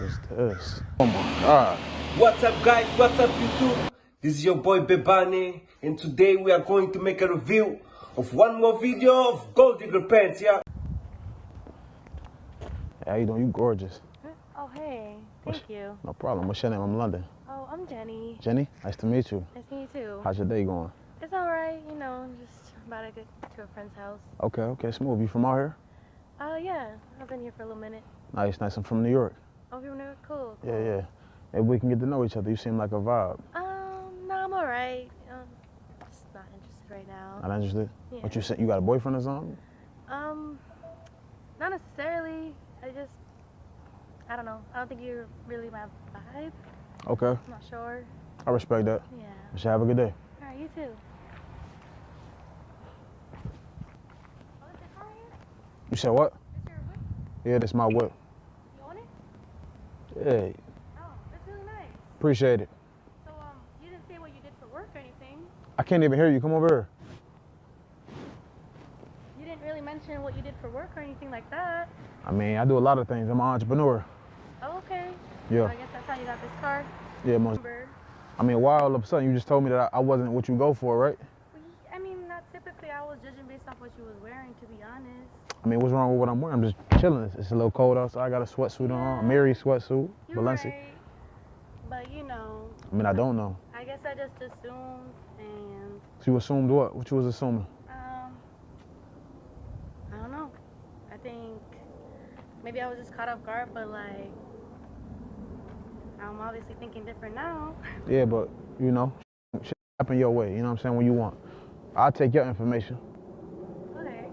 is this? Oh my God. What's up guys, what's up YouTube? This is your boy Bebani, and today we are going to make a review of one more video of Gold Digger Pants, yeah? Hey, how you doing? You gorgeous. Oh, hey. Thank you. No problem. What's your name? I'm London. Oh, I'm Jenny. Jenny, nice to meet you. Nice to meet you too. How's your day going? It's all right, you know, just about to get to a friend's house. Okay, smooth. You from out here? Yeah. I've been here for a little minute. Nice. I'm from New York. Oh, you're New York? Cool. Yeah. Maybe we can get to know each other. You seem like a vibe. No, I'm all right. Just not interested right now. Not interested? Yeah. What you said? You got a boyfriend or something? Not necessarily. I don't know. I don't think you're really my vibe. Okay. I'm not sure. I respect that. Yeah. You should have a good day. All right, you too. Oh, is your car here? You said what? Is your whip? Yeah, that's my whip. You own it? Yeah, Oh, that's really nice. appreciate it. So, you didn't say what you did for work or anything. I can't even hear you. Come over here. You didn't really mention what you did for work or anything like that. I mean, I do a lot of things. I'm an entrepreneur. Oh, okay. Yeah. So I guess that's how you got this car. Yeah, most. Number. I mean, why all of a sudden you just told me that I wasn't what you go for, right? Well, I mean, not typically. I was judging based off what you was wearing, to be honest. I mean, what's wrong with what I'm wearing? I'm just chilling. It's a little cold outside. I got a sweatsuit on, a Mary sweatsuit, You're Balenci. right. But, you know. I mean, I don't know. I guess I just assumed, and, So you assumed what? What you was assuming? I don't know. I think maybe I was just caught off guard, but, like, I'm obviously thinking different now. Yeah, but, you know, shit happen your way, you know what I'm saying, when you want. I'll take your information. Okay.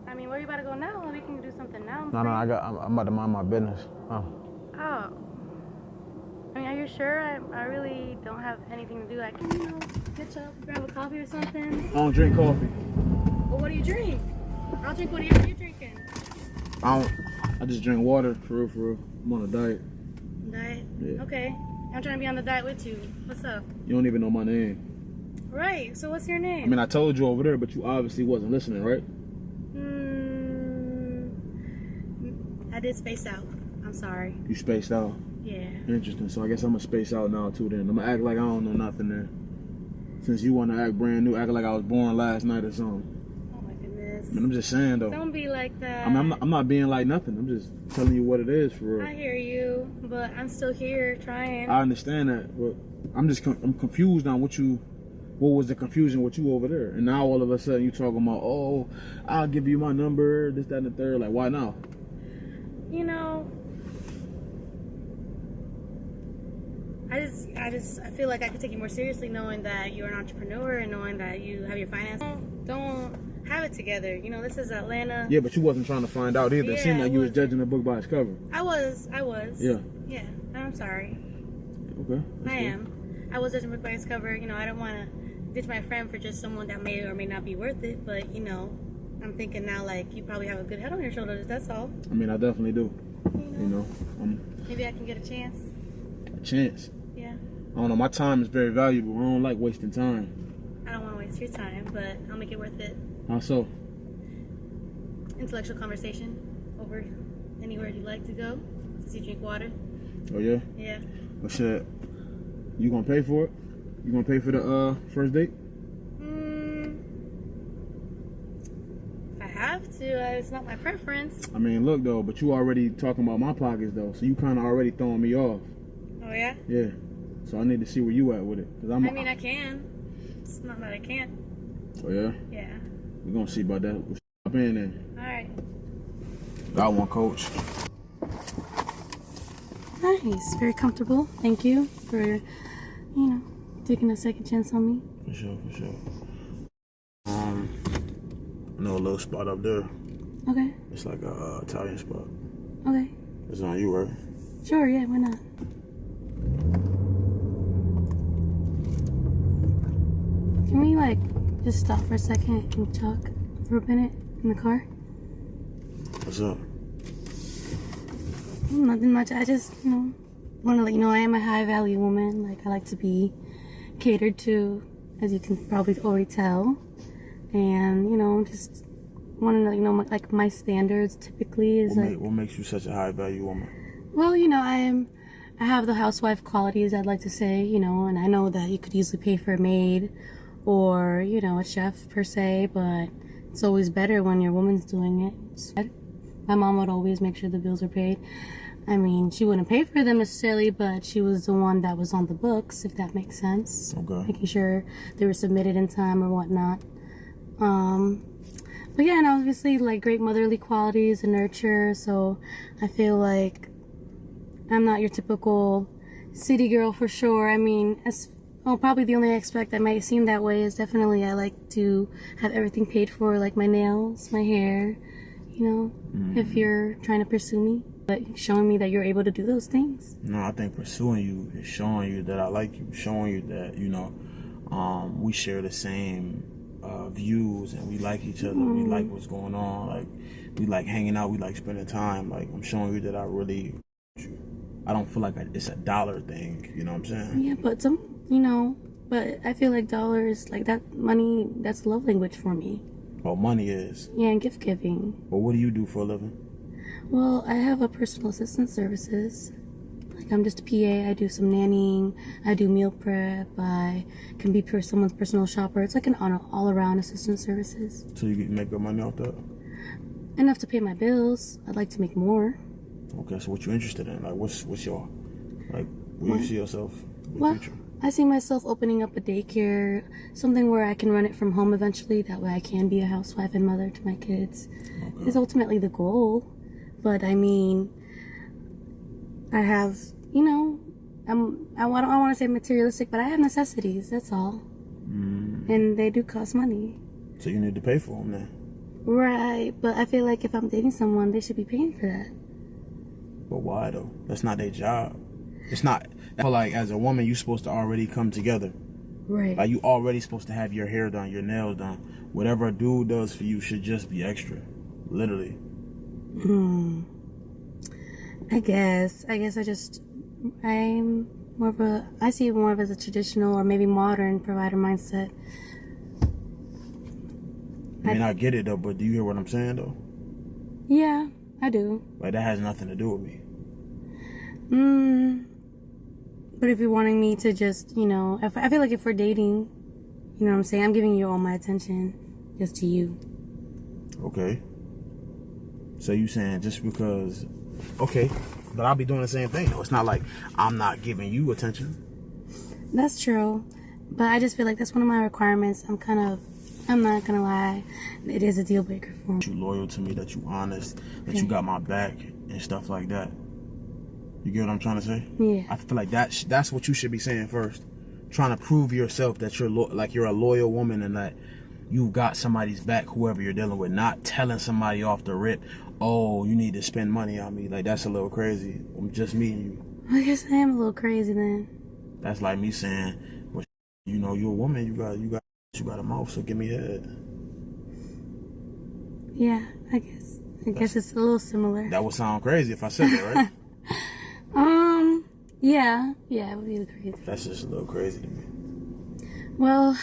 I mean, where you about to go now? We can do something now. No, I'm about to mind my business. Oh. Oh. I mean, are you sure? I really don't have anything to do. I can, you know, get up, grab a coffee or something. I don't drink coffee. Well, what do you drink? I'll drink whatever you're drinking. I just drink water, for real. I'm on a diet. Diet? Yeah. Okay. I'm trying to be on the diet with you. What's up? You don't even know my name. Right. So what's your name? I mean, I told you over there, but you obviously wasn't listening, right? I did space out. I'm sorry. You spaced out. Yeah. Interesting. So I guess I'm gonna space out now too then. I'm gonna act like I don't know nothing then. Since you wanna act brand new, act like I was born last night or something. Oh my goodness. I mean, I'm just saying though. Don't be like that. I mean, I'm not being like nothing. I'm just telling you what it is for real. I hear you, but I'm still here trying. I understand that, but I'm confused on what was the confusion with you over there? And now all of a sudden you talking about, oh, I'll give you my number, this, that, and the third. Like, why now? You know, I feel like I could take you more seriously knowing that you're an entrepreneur and knowing that you have your finances. Don't have it together. You know, this is Atlanta. Yeah, but you wasn't trying to find out either. It seemed like you was judging the book by its cover. I was. Yeah. Yeah, I'm sorry. Okay. I am. I was judging the book by its cover. You know, I don't want to ditch my friend for just someone that may or may not be worth it. But, you know, I'm thinking now, like, you probably have a good head on your shoulders. That's all. I mean, I definitely do. You know. Maybe I can get a chance. A chance? Yeah. I don't know. My time is very valuable. I don't like wasting time. I don't want to waste your time, but I'll make it worth it. How so? Intellectual conversation over anywhere you'd like to go, since you drink water. Oh, yeah? Yeah. Well, shit. You gonna pay for it? You gonna pay for the first date? I have to. It's not my preference. I mean, look, though, but you already talking about my pockets, though, so you kind of already throwing me off. Oh, yeah? Yeah. So I need to see where you at with it. Cause I mean, I can. It's not that I can't. Oh, yeah? Yeah. We're gonna see about that. We'll stop in then. All right. Got one, coach. Nice. Very comfortable. Thank you for, you know, taking a second chance on me. For sure. I know a little spot up there. Okay. It's like a Italian spot. Okay. It's on you, right? Sure, yeah, why not? Can we, like, just stop for a second and talk for a minute in the car? What's up? Nothing much. I just, you know, want to let you know I am a high value woman. Like, I like to be catered to, as you can probably already tell. And, you know, just want to know, you know, like my standards typically is what makes you such a high value woman? Well, you know, I'm I have the housewife qualities, I'd like to say, you know, and I know that you could easily pay for a maid or, you know, a chef per se, but it's always better when your woman's doing it. My mom would always make sure the bills are paid. I mean, she wouldn't pay for them necessarily, but she was the one that was on the books, if that makes sense. Okay. Making sure they were submitted in time or whatnot. But yeah, and obviously, like, great motherly qualities and nurture, so I feel like I'm not your typical city girl for sure. I mean, probably the only aspect that might seem that way is definitely I like to have everything paid for, like my nails, my hair, you know, if you're trying to pursue me. But showing me that you're able to do those things. No, I think pursuing you is showing you that I like you, showing you that, you know, we share the same views and we like each other. We like what's going on. Like, we like hanging out. We like spending time. Like, I'm showing you that I don't feel like it's a dollar thing. You know what I'm saying? Yeah, but but I feel like dollars, like that money, that's love language for me. Well, money is. Yeah, and gift giving. But what do you do for a living? Well, I have a personal assistant services. Like, I'm just a PA. I do some nannying. I do meal prep. I can be someone's personal shopper. It's like an all-around assistant services. So you make good money off that? Enough to pay my bills. I'd like to make more. Okay, so what you interested in? Like, what's your, like, where you see yourself in the future? I see myself opening up a daycare, something where I can run it from home eventually. That way I can be a housewife and mother to my kids. Okay. Is ultimately the goal. But I mean, I have, you know, I don't want to say materialistic, but I have necessities. That's all, and they do cost money. So you need to pay for them then. Right, but I feel like if I'm dating someone, they should be paying for that. But why though? That's not their job. It's not. I feel like as a woman, you're supposed to already come together. Right. Like, you already supposed to have your hair done, your nails done. Whatever a dude does for you should just be extra, literally. I guess I see it more of as a traditional or maybe modern provider mindset. I mean, I get it though, but do you hear what I'm saying though? Yeah, I do. Like, that has nothing to do with me. But if you're wanting me to just, you know, I feel like if we're dating, you know what I'm saying, I'm giving you all my attention just to you. Okay. So you saying just because, okay, but I'll be doing the same thing though. It's not like I'm not giving you attention. That's true. But I just feel like that's one of my requirements. I'm not gonna lie, it is a deal breaker for me. You loyal to me, that you honest, that you got my back and stuff like that. You get what I'm trying to say? Yeah. I feel like that's what you should be saying first. Trying to prove yourself that you're you're a loyal woman and that you got somebody's back, whoever you're dealing with. Not telling somebody off the rip, oh, you need to spend money on me. Like, that's a little crazy. I'm just meeting you. I guess I am a little crazy then. That's like me saying, well, you know, you're a woman. You got a mouth, so give me head. Yeah, I guess it's a little similar. That would sound crazy if I said that, right? Yeah, it would be crazy. That's just a little crazy to me. Well,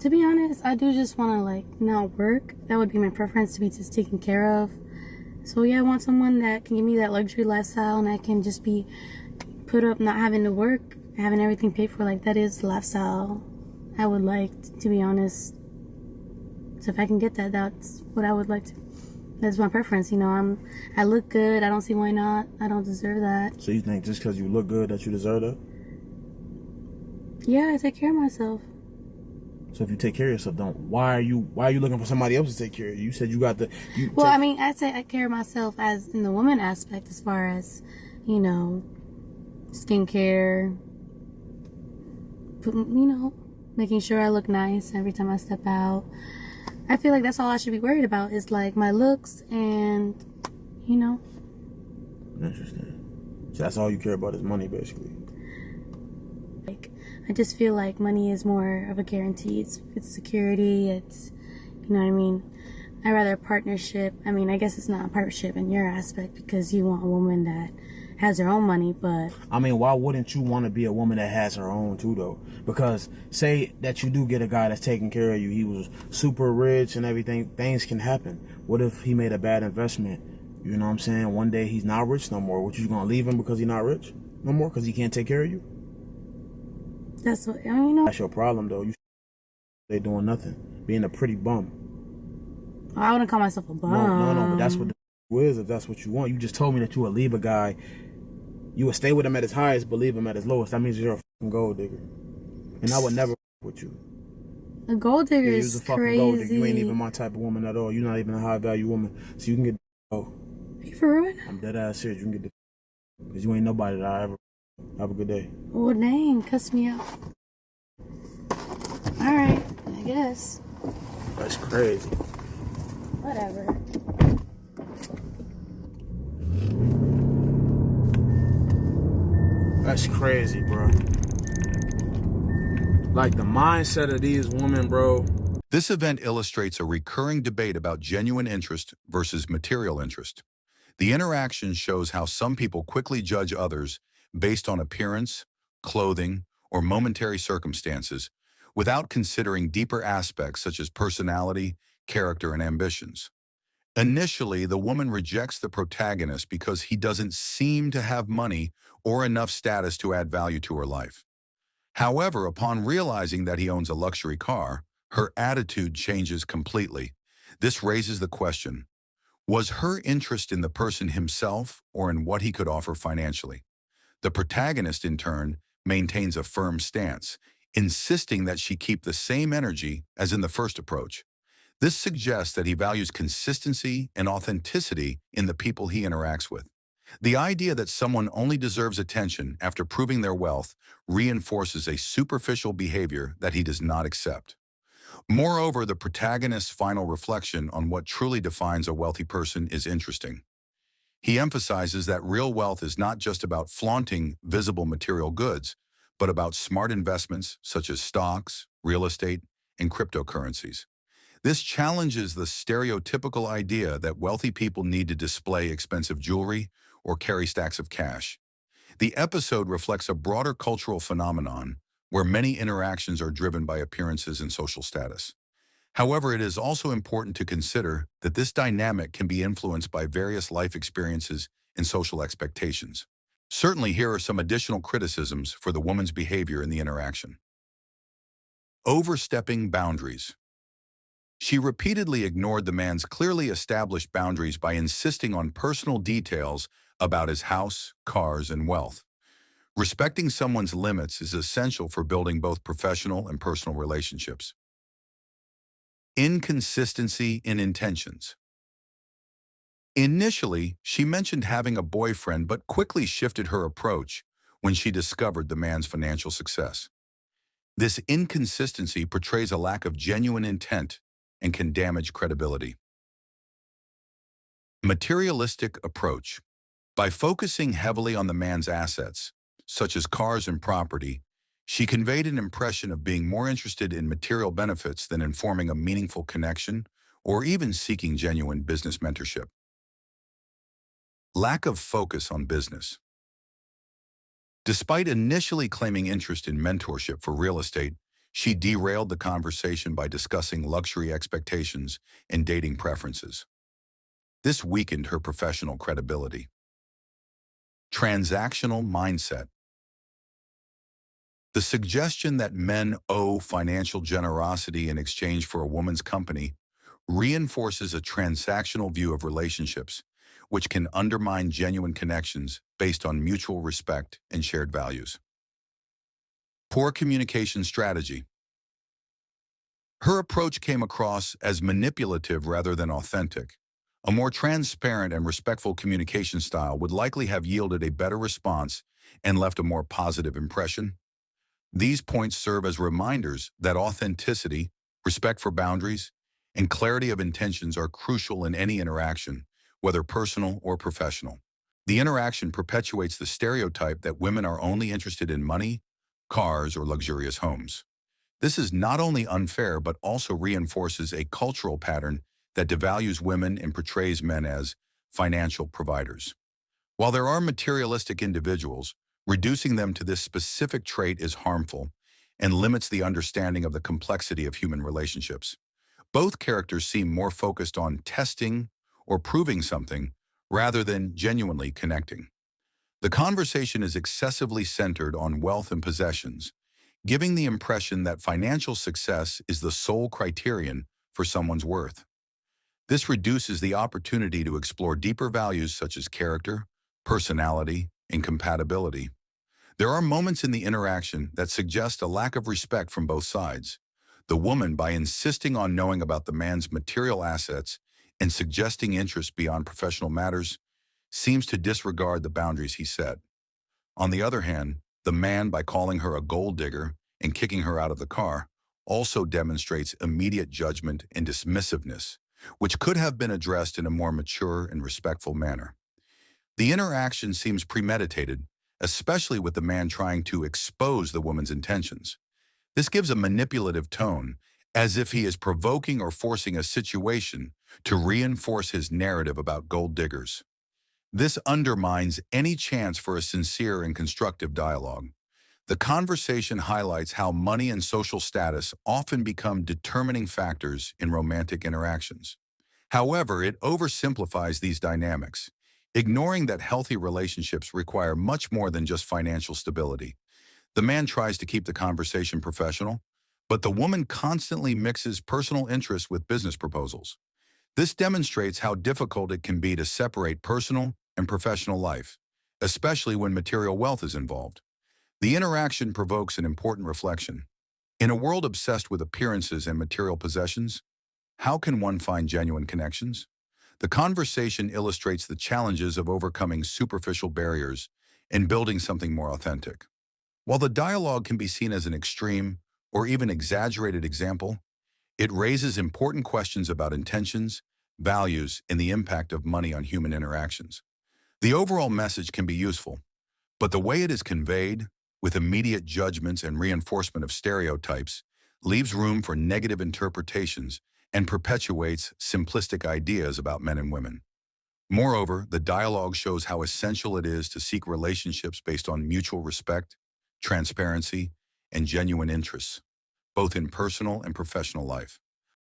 to be honest, I do just want to, like, not work. That would be my preference, to be just taken care of. So yeah, I want someone that can give me that luxury lifestyle and I can just be put up, not having to work, having everything paid for. Like, that is the lifestyle I would like, to be honest. So if I can get that, that's what I would like to. That's my preference, you know. I look good. I don't see why not. I don't deserve that. So you think just because you look good that you deserve that? Yeah, I take care of myself. So if you take care of yourself, why are you looking for somebody else to take care of you? You said you got the. I mean, I say I care of myself as in the woman aspect, as far as, you know, skincare. You know, making sure I look nice every time I step out. I feel like that's all I should be worried about, is like my looks and, you know. Interesting. So that's all you care about is money, basically. Like, I just feel like money is more of a guarantee. It's security. It's, you know what I mean? I'd rather a partnership. I mean, I guess it's not a partnership in your aspect because you want a woman that has her own money, but I mean, why wouldn't you want to be a woman that has her own too, though? Because say that you do get a guy that's taking care of you, he was super rich and everything, things can happen. What if he made a bad investment? You know what I'm saying? One day he's not rich no more. What, you gonna leave him because he's not rich? no more because he can't take care of you? That's what, I mean, you know. That's your problem, though. You they doing nothing, being a pretty bum. I wouldn't call myself a bum. No, but that's what the is. If that's what you want, you just told me that you would leave a guy. You would stay with him at his highest, but leave him at his lowest. That means you're a fucking gold digger, and I would never with you. A gold digger You're is a fucking crazy. gold digger. You ain't even my type of woman at all. You're not even a high value woman, so you can get. Oh, You for real? I'm dead ass serious. You can get the because you ain't nobody that I ever. Have a good day. Well, dang, cuss me out. All right, I guess. That's crazy. Whatever. That's crazy, bro. Like the mindset of these women, bro. This event illustrates a recurring debate about genuine interest versus material interest. The interaction shows how some people quickly judge others based on appearance, clothing, or momentary circumstances, without considering deeper aspects such as personality, character, and ambitions. Initially, the woman rejects the protagonist because he doesn't seem to have money or enough status to add value to her life. However, upon realizing that he owns a luxury car, her attitude changes completely. This raises the question, was her interest in the person himself or in what he could offer financially? The protagonist, in turn, maintains a firm stance, insisting that she keep the same energy as in the first approach. This suggests that he values consistency and authenticity in the people he interacts with. The idea that someone only deserves attention after proving their wealth reinforces a superficial behavior that he does not accept. Moreover, the protagonist's final reflection on what truly defines a wealthy person is interesting. He emphasizes that real wealth is not just about flaunting visible material goods, but about smart investments such as stocks, real estate, and cryptocurrencies. This challenges the stereotypical idea that wealthy people need to display expensive jewelry or carry stacks of cash. The episode reflects a broader cultural phenomenon where many interactions are driven by appearances and social status. However, it is also important to consider that this dynamic can be influenced by various life experiences and social expectations. Certainly, here are some additional criticisms for the woman's behavior in the interaction. Overstepping boundaries. She repeatedly ignored the man's clearly established boundaries by insisting on personal details about his house, cars, and wealth. Respecting someone's limits is essential for building both professional and personal relationships. Inconsistency in intentions. Initially, she mentioned having a boyfriend but quickly shifted her approach when she discovered the man's financial success. This inconsistency portrays a lack of genuine intent and can damage credibility. Materialistic approach. By focusing heavily on the man's assets, such as cars and property, she conveyed an impression of being more interested in material benefits than in forming a meaningful connection or even seeking genuine business mentorship. Lack of focus on business. Despite initially claiming interest in mentorship for real estate, she derailed the conversation by discussing luxury expectations and dating preferences. This weakened her professional credibility. Transactional mindset. The suggestion that men owe financial generosity in exchange for a woman's company reinforces a transactional view of relationships, which can undermine genuine connections based on mutual respect and shared values. Poor communication strategy. Her approach came across as manipulative rather than authentic. A more transparent and respectful communication style would likely have yielded a better response and left a more positive impression. These points serve as reminders that authenticity, respect for boundaries, and clarity of intentions are crucial in any interaction, whether personal or professional. The interaction perpetuates the stereotype that women are only interested in money, cars, or luxurious homes. This is not only unfair but also reinforces a cultural pattern that devalues women and portrays men as financial providers. While there are materialistic individuals, reducing them to this specific trait is harmful and limits the understanding of the complexity of human relationships. Both characters seem more focused on testing or proving something rather than genuinely connecting. The conversation is excessively centered on wealth and possessions, giving the impression that financial success is the sole criterion for someone's worth. This reduces the opportunity to explore deeper values such as character, personality, and compatibility. There are moments in the interaction that suggest a lack of respect from both sides. The woman, by insisting on knowing about the man's material assets and suggesting interest beyond professional matters, seems to disregard the boundaries he set. On the other hand, the man, by calling her a gold digger and kicking her out of the car, also demonstrates immediate judgment and dismissiveness, which could have been addressed in a more mature and respectful manner. The interaction seems premeditated, especially with the man trying to expose the woman's intentions. This gives a manipulative tone, as if he is provoking or forcing a situation to reinforce his narrative about gold diggers. This undermines any chance for a sincere and constructive dialogue. The conversation highlights how money and social status often become determining factors in romantic interactions. However, it oversimplifies these dynamics, ignoring that healthy relationships require much more than just financial stability. The man tries to keep the conversation professional, but the woman constantly mixes personal interests with business proposals. This demonstrates how difficult it can be to separate personal and professional life, especially when material wealth is involved. The interaction provokes an important reflection. In a world obsessed with appearances and material possessions, how can one find genuine connections? The conversation illustrates the challenges of overcoming superficial barriers and building something more authentic. While the dialogue can be seen as an extreme or even exaggerated example, it raises important questions about intentions, values, and the impact of money on human interactions. The overall message can be useful, but the way it is conveyed, with immediate judgments and reinforcement of stereotypes, leaves room for negative interpretations and perpetuates simplistic ideas about men and women. Moreover, the dialogue shows how essential it is to seek relationships based on mutual respect, transparency, and genuine interests, both in personal and professional life.